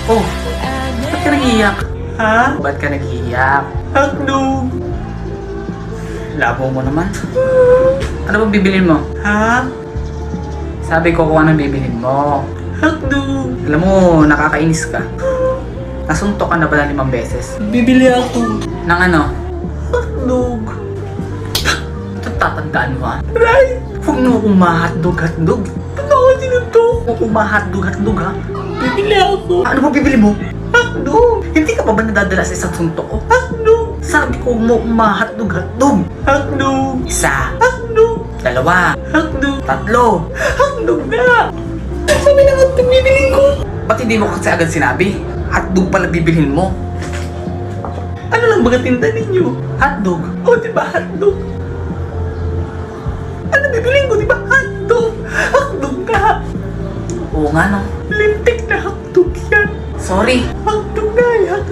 Oh, ba't ka nag-iiyak? Ha? Ba't ka nag-iiyak? Hotdog! Labo mo naman. Ano bang bibilin mo? Ha? Sabi ko kung anong bibilin mo. Hotdog! Alam mo, nakakainis ka. Nasuntok ka na ba ng 5 beses? Bibili ako. Ng ano? Hotdog. Ito tatandaan mo ha? Right! Huwag mo akong ma-hotdog. Ba't ako sinuntok? Huwag akong ma-hotdog ha? Bibili ako. Ano ba bibili mo? Hotdog! Hindi ka pa ba nadadala sa isang suntok ko? Hotdog! Sabi ko mo ma-hotdog. Hotdog! Isa. Hotdog! 2. Hotdog! 3. Hotdog na! Sabi na hotdog bibilin ko. Ba't hindi mo kasi agad sinabi? Hotdog pala bibilhin mo. Ano lang baga tinda ninyo? Hotdog? O diba hotdog? Ano bibilin ko diba hotdog? Hotdog ka! Oo nga no. Lintik na hotdog yan. Sorry. Hotdog na yan.